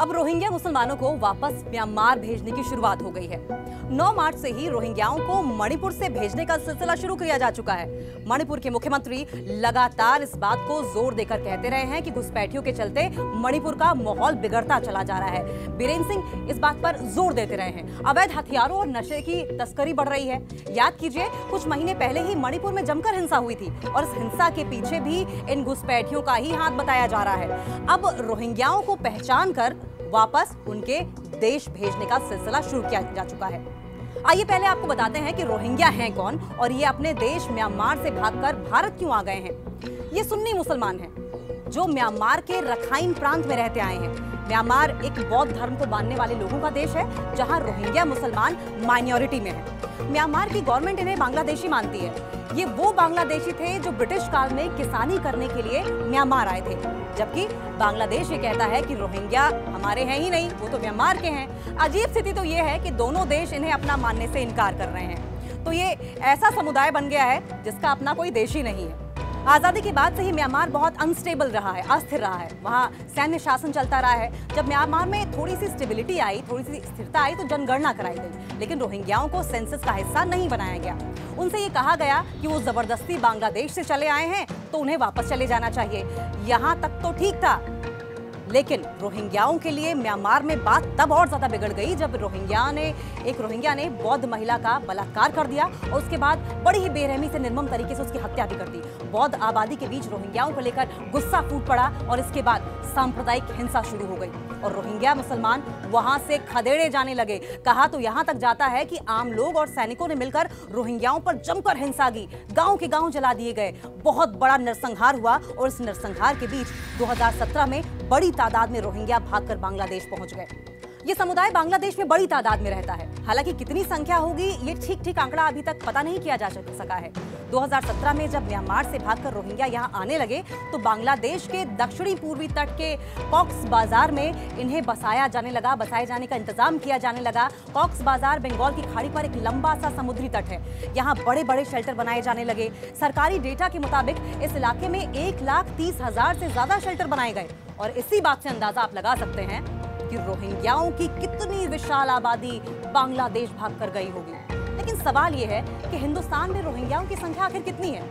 अब रोहिंग्या मुसलमानों को वापस म्यांमार भेजने की शुरुआत हो गई है। 9 मार्च से ही रोहिंग्याओं को मणिपुर से भेजने का सिलसिला शुरू किया जा चुका है। मणिपुर के मुख्यमंत्री लगातार इस बात को जोर देकर कहते रहे हैं कि घुसपैठियों के चलते मणिपुर का माहौल बिगड़ता चला जा रहा है। बीरेन्द्र सिंह इस बात पर जोर देते रहे हैं। अवैध हथियारों और नशे की तस्करी बढ़ रही है। याद कीजिए, कुछ महीने पहले ही मणिपुर में जमकर हिंसा हुई थी और इस हिंसा के पीछे भी इन घुसपैठियों का ही हाथ बताया जा रहा है। अब रोहिंग्याओं को पहचान कर वापस उनके देश भेजने का सिलसिला शुरू किया जा चुका है। आइए पहले आपको बताते हैं कि रोहिंग्या हैं कौन और ये अपने देश म्यांमार से भागकर भारत क्यों आ गए हैं। ये सुन्नी मुसलमान हैं जो म्यांमार के रखाइन प्रांत में रहते आए हैं। म्यांमार एक बौद्ध धर्म को मानने वाले लोगों का देश है, जहां रोहिंग्या मुसलमान माइनॉरिटी में है। म्यांमार की गवर्नमेंट इन्हें बांग्लादेशी मानती है। ये वो बांग्लादेशी थे जो ब्रिटिश काल में किसानी करने के लिए म्यांमार आए थे, जबकि बांग्लादेश ये कहता है कि रोहिंग्या हमारे हैं ही नहीं, वो तो म्यांमार के हैं। अजीब स्थिति तो ये है कि दोनों देश इन्हें अपना मानने से इनकार कर रहे हैं। तो ये ऐसा समुदाय बन गया है जिसका अपना कोई देश ही नहीं है। आजादी के बाद से ही म्यांमार बहुत अनस्टेबल रहा है, अस्थिर रहा है। वहाँ सैन्य शासन चलता रहा है। जब म्यांमार में थोड़ी सी स्टेबिलिटी आई, थोड़ी सी स्थिरता आई, तो जनगणना कराई गई, लेकिन रोहिंग्याओं को सेंसस का हिस्सा नहीं बनाया गया। उनसे ये कहा गया कि वो जबरदस्ती बांग्लादेश से चले आए हैं तो उन्हें वापस चले जाना चाहिए। यहाँ तक तो ठीक था, लेकिन रोहिंग्याओं के लिए म्यांमार में बात तब और ज्यादा बिगड़ गई जब एक रोहिंग्या ने बौद्ध महिला का बलात्कार कर दिया और उसके बाद बड़ी ही बेरहमी से निर्मम तरीके से उसकी हत्या भी कर दी। बौद्ध आबादी के बीच रोहिंग्याओं को लेकर गुस्सा फूट पड़ा और इसके बाद सांप्रदायिक हिंसा शुरू हो गई और रोहिंग्या मुसलमान वहां से खदेड़े जाने लगे। कहा तो यहां तक जाता है कि आम लोग और सैनिकों ने मिलकर रोहिंग्याओं पर जमकर हिंसा की। गांव के गांव जला दिए गए। बहुत बड़ा नरसंहार हुआ और इस नरसंहार के बीच 2017 में बड़ी तादाद में रोहिंग्या भागकर बांग्लादेश पहुंच गए। ये समुदाय बांग्लादेश में बड़ी तादाद में रहता है। हालांकि कितनी संख्या होगी ये ठीक आंकड़ा अभी तक पता नहीं किया जा सका है। 2017 में जब म्यांमार से भागकर रोहिंग्या यहां आने लगे तो बांग्लादेश के दक्षिणी पूर्वी तट के कॉक्स बाजार में इन्हें बसाए जाने का इंतजाम किया जाने लगा। कॉक्स बाजार बंगाल की खाड़ी पर एक लंबा सा समुद्री तट है। यहाँ बड़े बड़े शेल्टर बनाए जाने लगे। सरकारी डेटा के मुताबिक इस इलाके में 1,30,000 से ज्यादा शेल्टर बनाए गए और इसी बात से अंदाजा आप लगा सकते हैं कि रोहिंग्याओं की कितनी विशाल आबादी बांग्लादेश भागकर गई होगी। लेकिन सवाल यह है कि हिंदुस्तान में रोहिंग्याओं की संख्या आखिर कितनी है।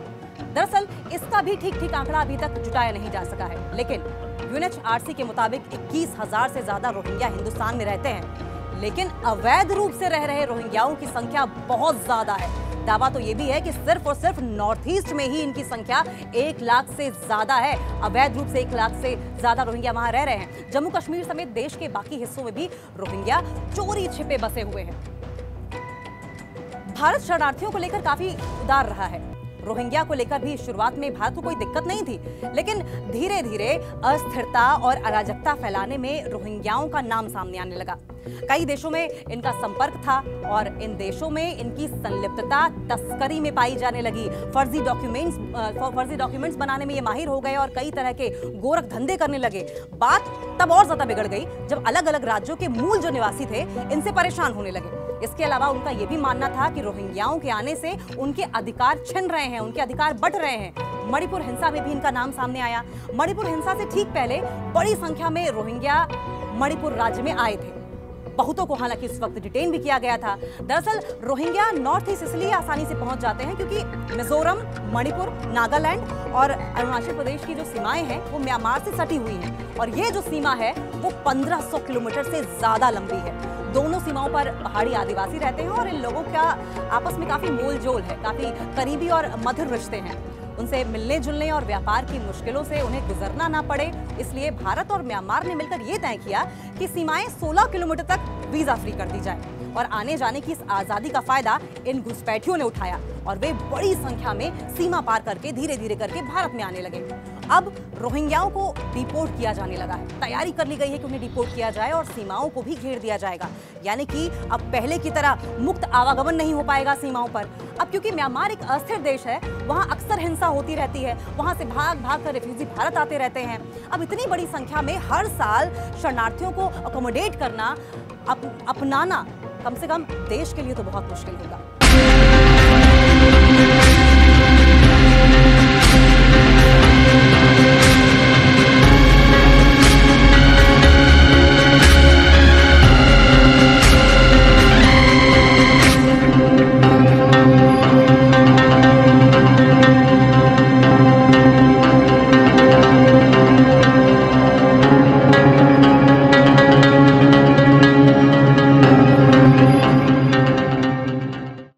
दरअसल इसका भी ठीक आंकड़ा अभी तक जुटाया नहीं जा सका है, लेकिन यूएनएचआरसी के मुताबिक 21,000 से ज्यादा रोहिंग्या हिंदुस्तान में रहते हैं, लेकिन अवैध रूप से रह रहे रोहिंग्याओं की संख्या बहुत ज्यादा है। दावा तो ये भी है कि सिर्फ और सिर्फ नॉर्थ ईस्ट में ही इनकी संख्या 1 लाख से ज्यादा है। अवैध रूप से 1 लाख से ज्यादा रोहिंग्या वहां रह रहे हैं। जम्मू कश्मीर समेत देश के बाकी हिस्सों में भी रोहिंग्या चोरी छिपे बसे हुए हैं। भारत शरणार्थियों को लेकर काफी उदार रहा है। रोहिंग्या को लेकर भी शुरुआत में भारत को कोई दिक्कत नहीं थी, लेकिन धीरे धीरे अस्थिरता और अराजकता फैलाने में रोहिंग्याओं का नाम सामने आने लगा। कई देशों में इनका संपर्क था और इन देशों में इनकी संलिप्तता तस्करी में पाई जाने लगी। फर्जी डॉक्यूमेंट्स बनाने में ये माहिर हो गए और कई तरह के गोरख धंधे करने लगे। बात तब और ज्यादा बिगड़ गई जब अलग अलग राज्यों के मूल जो निवासी थे इनसे परेशान होने लगे। इसके अलावा उनका यह भी मानना था कि रोहिंग्याओं के आने से उनके अधिकार छिन रहे हैं, उनके अधिकार बंट रहे हैं। मणिपुर हिंसा में भी इनका नाम सामने आया। मणिपुर हिंसा से ठीक पहले बड़ी संख्या में रोहिंग्या मणिपुर राज्य में आए थे। बहुतों को हालांकि इस वक्त डिटेन भी किया गया था। दरअसल रोहिंग्या नॉर्थ ईस्ट इसलिए आसानी से पहुंच जाते हैं क्योंकि मिजोरम, मणिपुर, नागालैंड और अरुणाचल प्रदेश की जो सीमाएं हैं वो म्यांमार से सटी हुई हैं और ये जो सीमा है वो 1500 किलोमीटर से ज्यादा लंबी है। दोनों सीमाओं पर पहाड़ी आदिवासी रहते हैं और इन लोगों का आपस में काफी मोल जोल है, काफी करीबी और मधुर रिश्ते हैं। उनसे मिलने जुलने और व्यापार की मुश्किलों से उन्हें गुजरना ना पड़े, इसलिए भारत और म्यांमार ने मिलकर ये तय किया कि सीमाएं 16 किलोमीटर तक वीजा फ्री कर दी जाए और आने जाने की इस आजादी का फायदा इन घुसपैठियों ने उठाया और वे बड़ी संख्या में सीमा पार करके धीरे धीरे करके भारत में आने लगे। अब रोहिंग्याओं को डिपोर्ट किया जाने लगा है। तैयारी कर ली गई है कि उन्हें डिपोर्ट किया जाए और सीमाओं को भी घेर दिया जाएगा, यानी कि अब पहले की तरह मुक्त आवागमन नहीं हो पाएगा सीमाओं पर। अब क्योंकि म्यांमार एक अस्थिर देश है, वहां अक्सर हिंसा होती रहती है, वहां से भाग कर रिफ्यूजी भारत आते रहते हैं। अब इतनी बड़ी संख्या में हर साल शरणार्थियों को अकोमोडेट करना, अपनाना कम से कम देश के लिए तो बहुत मुश्किल होगा।